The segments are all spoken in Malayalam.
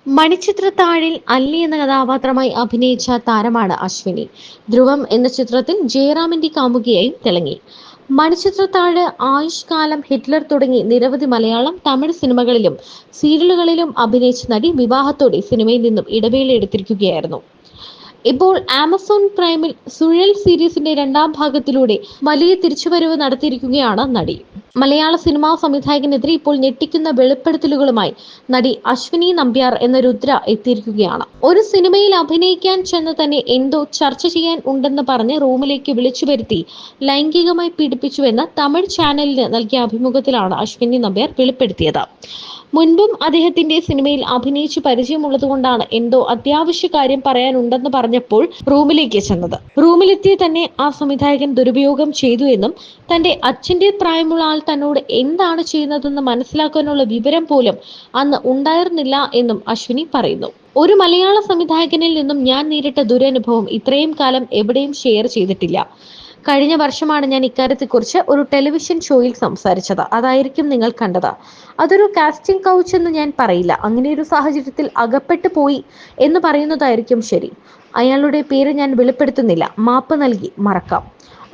മണിച്ചിത്രത്താഴിൽ അല്ലി എന്ന കഥാപാത്രമായി അഭിനയിച്ച താരമാണ് അശ്വിനി. ധ്രുവം എന്ന ചിത്രത്തിൽ ജയറാമിന്റെ കാമുകിയായും തിളങ്ങി. മണിച്ചിത്രത്താഴ്, ആയുഷ് കാലം, ഹിറ്റ്ലർ തുടങ്ങി നിരവധി മലയാളം, തമിഴ് സിനിമകളിലും സീരിയലുകളിലും അഭിനയിച്ച നടി വിവാഹത്തോടെ സിനിമയിൽ നിന്നും ഇടവേള എടുത്തിരിക്കുകയായിരുന്നു. ഇപ്പോൾ ആമസോൺ പ്രൈമിൽ സുഴൽ സീരീസിന്റെ രണ്ടാം ഭാഗത്തിലൂടെ വലിയ തിരിച്ചുവരവ് നടത്തിയിരിക്കുകയാണ് നടി. മലയാള സിനിമാ സംവിധായകനെതിരെ ഇപ്പോൾ ഞെട്ടിക്കുന്ന വെളിപ്പെടുത്തലുകളുമായി നടി അശ്വിനി നമ്പ്യാർ എന്ന രുദ്ര എത്തിയിരിക്കുകയാണ്. ഒരു സിനിമയിൽ അഭിനയിക്കാൻ ചെന്ന് തന്നെ എന്തോ ചർച്ച ചെയ്യാൻ ഉണ്ടെന്ന് പറഞ്ഞ് റൂമിലേക്ക് വിളിച്ചു വരുത്തി ലൈംഗികമായി പീഡിപ്പിച്ചുവെന്ന് തമിഴ് ചാനലിന് നൽകിയ അഭിമുഖത്തിലാണ് അശ്വിനി നമ്പ്യാർ വെളിപ്പെടുത്തിയത്. മുൻപും അദ്ദേഹത്തിന്റെ സിനിമയിൽ അഭിനയിച്ച് പരിചയമുള്ളതുകൊണ്ടാണ് എന്തോ അത്യാവശ്യ കാര്യം പറയാനുണ്ടെന്ന് പറഞ്ഞപ്പോൾ റൂമിലേക്ക് ചെന്നത്. റൂമിലെത്തിയ തന്നെ ആ സംവിധായകൻ ദുരുപയോഗം ചെയ്തു എന്നും തന്റെ അച്ഛന്റെ പ്രായമുള്ള ആൾ തന്നോട് എന്താണ് ചെയ്യുന്നതെന്ന് മനസ്സിലാക്കാനുള്ള വിവരം പോലും അന്ന് ഉണ്ടായിരുന്നില്ല എന്നും അശ്വിനി പറയുന്നു. ഒരു മലയാള സംവിധായകനിൽ നിന്നും ഞാൻ നേരിട്ട ദുരനുഭവം ഇത്രയും കാലം എവിടെയും ഷെയർ ചെയ്തിട്ടില്ല. കഴിഞ്ഞ വർഷമാണ് ഞാൻ ഇക്കാര്യത്തെക്കുറിച്ച് ഒരു ടെലിവിഷൻ ഷോയിൽ സംസാരിച്ചത്. അതായിരിക്കും നിങ്ങൾ കണ്ടത്. അതൊരു കാസ്റ്റിംഗ് കൗച്ച് എന്ന് ഞാൻ പറയില്ല. അങ്ങനെ ഒരു സാഹചര്യത്തിൽ അകപ്പെട്ടു പോയി എന്ന് പറയുന്നതായിരിക്കും ശരി. അയാളുടെ പേര് ഞാൻ വെളിപ്പെടുത്തുന്നില്ല. മാപ്പ് നൽകി മറക്കാം.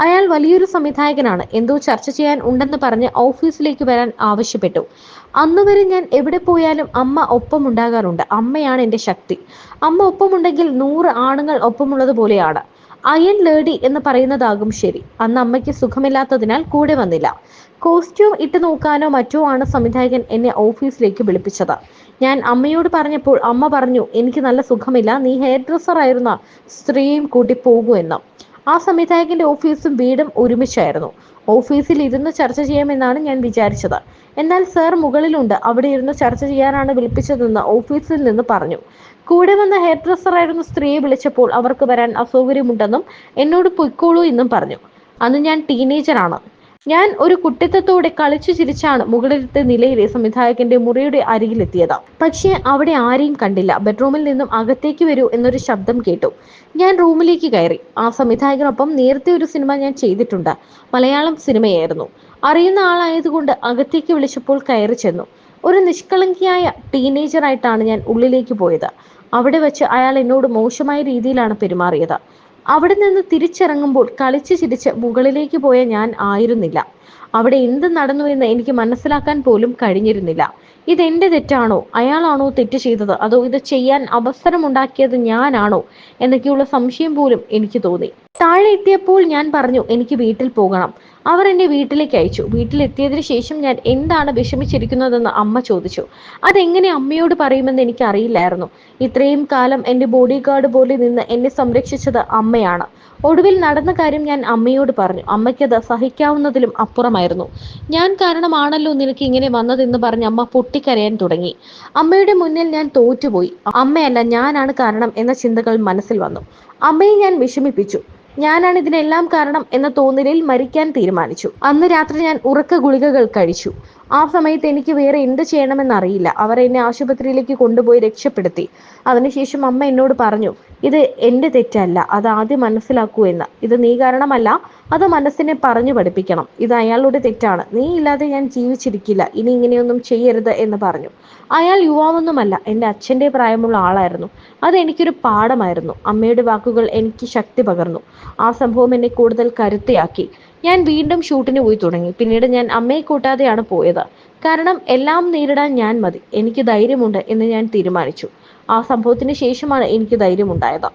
അയാൾ വലിയൊരു സംവിധായകനാണ്. എന്തോ ചർച്ച ചെയ്യാൻ ഉണ്ടെന്ന് പറഞ്ഞ് ഓഫീസിലേക്ക് വരാൻ ആവശ്യപ്പെട്ടു. അന്നുവരെ ഞാൻ എവിടെ പോയാലും അമ്മ ഒപ്പം ഉണ്ടാകാറുണ്ട്. അമ്മയാണ് എൻ്റെ ശക്തി. അമ്മ ഒപ്പമുണ്ടെങ്കിൽ 100 ആണുങ്ങൾ ഒപ്പമുള്ളത് പോലെയാണ്. അയൺ ലേഡി എന്ന് പറയുന്നതാകും ശരി. അന്ന് അമ്മയ്ക്ക് സുഖമില്ലാത്തതിനാൽ കൂടെ വന്നില്ല. കോസ്റ്റ്യൂം ഇട്ട് നോക്കാനോ മറ്റോ ആണ് സംവിധായകൻ എന്നെ ഓഫീസിലേക്ക് വിളിപ്പിച്ചത്. ഞാൻ അമ്മയോട് പറഞ്ഞപ്പോൾ അമ്മ പറഞ്ഞു, എനിക്ക് നല്ല സുഖമില്ല, നീ ഹെയർ ഡ്രസ്സർ ആയിരുന്ന സ്ത്രീയും കൂട്ടി പോകൂ എന്ന്. ആ സംവിധായകന്റെ ഓഫീസും വീടും ഒരുമിച്ചായിരുന്നു. ഓഫീസിൽ ഇരുന്ന് ചർച്ച ചെയ്യാമെന്നാണ് ഞാൻ വിചാരിച്ചത്. എന്നാൽ സർ മുകളിലുണ്ട്, അവിടെ ഇരുന്ന് ചർച്ച ചെയ്യാനാണ് വിളിപ്പിച്ചതെന്ന് ഓഫീസിൽ നിന്ന് പറഞ്ഞു. കൂടെ വന്ന ഹെയർ ഡ്രസ്സറായിരുന്ന സ്ത്രീയെ വിളിച്ചപ്പോൾ അവർക്ക് വരാൻ അസൗകര്യമുണ്ടെന്നും എന്നോട് പൊയ്ക്കോളൂ എന്നും പറഞ്ഞു. അന്ന് ഞാൻ ടീനേജറാണ്. ഞാൻ ഒരു കുട്ടിത്തത്തോടെ കളിച്ചു ചിരിച്ചാണ് മുകളിലത്തെ നിലയിലെ സംവിധായകന്റെ മുറിയുടെ അരികിലെത്തിയത്. പക്ഷേ അവിടെ ആരെയും കണ്ടില്ല. ബെഡ്റൂമിൽ നിന്നും അകത്തേക്ക് വരൂ എന്നൊരു ശബ്ദം കേട്ടു. ഞാൻ റൂമിലേക്ക് കയറി. ആ സംവിധായകനൊപ്പം നേരത്തെ ഒരു സിനിമ ഞാൻ ചെയ്തിട്ടുണ്ട്. മലയാളം സിനിമയായിരുന്നു. അറിയുന്ന ആളായതുകൊണ്ട് അകത്തേക്ക് വിളിച്ചപ്പോൾ കയറി ചെന്നു. ഒരു നിഷ്കളങ്കിയായ ടീനേജറായിട്ടാണ് ഞാൻ ഉള്ളിലേക്ക് പോയത്. അവിടെ വെച്ച് അയാൾ എന്നോട് മോശമായ രീതിയിലാണ് പെരുമാറിയത്. അവിടെ നിന്ന് തിരിച്ചിറങ്ങുമ്പോൾ കളിച്ചു ചിരിച്ച് മുകളിലേക്ക് പോയ ഞാൻ ആയിരുന്നില്ല. അവിടെ എന്ത് നടന്നു എന്ന് എനിക്ക് മനസ്സിലാക്കാൻ പോലും കഴിഞ്ഞിരുന്നില്ല. ഇതെന്റെ തെറ്റാണോ, അയാളാണോ തെറ്റ് ചെയ്തത്, അതോ ഇത് ചെയ്യാൻ അവസരമുണ്ടാക്കിയത് ഞാനാണോ എന്നൊക്കെയുള്ള സംശയം പോലും എനിക്ക് തോന്നി. താഴെ എത്തിയപ്പോൾ ഞാൻ പറഞ്ഞു, എനിക്ക് വീട്ടിൽ പോകണം. അവർ എന്നെ വീട്ടിലേക്ക് അയച്ചു. വീട്ടിലെത്തിയതിനു ശേഷം ഞാൻ എന്താണ് വിഷമിച്ചിരിക്കുന്നതെന്ന് അമ്മ ചോദിച്ചു. അതെങ്ങനെ അമ്മയോട് പറയുമെന്ന് എനിക്ക് അറിയില്ലായിരുന്നു. ഇത്രയും കാലം എൻ്റെ ബോഡി ഗാർഡ് പോലെ നിന്ന് എന്നെ സംരക്ഷിച്ചത് അമ്മയാണ്. ഒടുവിൽ നടന്ന കാര്യം ഞാൻ അമ്മയോട് പറഞ്ഞു. അമ്മയ്ക്കത് സഹിക്കാവുന്നതിലും അപ്പുറമായിരുന്നു. ഞാൻ കാരണമാണല്ലോ നിനക്ക് ഇങ്ങനെ വന്നതെന്ന് പറഞ്ഞ് അമ്മ പൊട്ടിക്കരയാൻ തുടങ്ങി. അമ്മയുടെ മുന്നിൽ ഞാൻ തോറ്റുപോയി. അമ്മയല്ല, ഞാനാണ് കാരണം എന്ന ചിന്തകൾ മനസ്സിൽ വന്നു. അമ്മയെ ഞാൻ വിഷമിപ്പിച്ചു. ഞാനാണ് ഇതിനെല്ലാം കാരണം എന്ന തോന്നലിൽ മരിക്കാൻ തീരുമാനിച്ചു. അന്ന് രാത്രി ഞാൻ ഉറക്ക ഗുളികകൾ കഴിച്ചു. ആ സമയത്ത് എനിക്ക് വേറെ എന്ത് ചെയ്യണമെന്നറിയില്ല. അവർ എന്നെ ആശുപത്രിയിലേക്ക് കൊണ്ടുപോയി രക്ഷപ്പെടുത്തി. അതിനുശേഷം അമ്മ എന്നോട് പറഞ്ഞു, ഇത് എൻ്റെ തെറ്റല്ല, അത് ആദ്യം മനസ്സിലാക്കൂ എന്ന്. ഇത് നീ കാരണമല്ല, അത് മനസ്സിനെ പറഞ്ഞു പഠിപ്പിക്കണം. ഇത് അയാളുടെ തെറ്റാണ്. നീ ഇല്ലാതെ ഞാൻ ജീവിച്ചിരിക്കില്ല. ഇനി ഇങ്ങനെയൊന്നും ചെയ്യരുത് എന്ന് പറഞ്ഞു. അയാൾ യുവാവൊന്നുമല്ല, എൻ്റെ അച്ഛൻ്റെ പ്രായമുള്ള ആളായിരുന്നു. അത് എനിക്കൊരു പാഠമായിരുന്നു. അമ്മയുടെ വാക്കുകൾ എനിക്ക് ശക്തി പകർന്നു. ആ സംഭവം എന്നെ കൂടുതൽ കരുത്തയാക്കി. ഞാൻ വീണ്ടും ഷൂട്ടിന് പോയി തുടങ്ങി. പിന്നീട് ഞാൻ അമ്മയെ കൂട്ടാതെയാണ് പോയത്. കാരണം എല്ലാം നേരിടാൻ ഞാൻ മതി, എനിക്ക് ധൈര്യമുണ്ട് എന്ന് ഞാൻ തീരുമാനിച്ചു. ആ സംഭവത്തിന് ശേഷമാണ് എനിക്ക് ധൈര്യമുണ്ടായത്.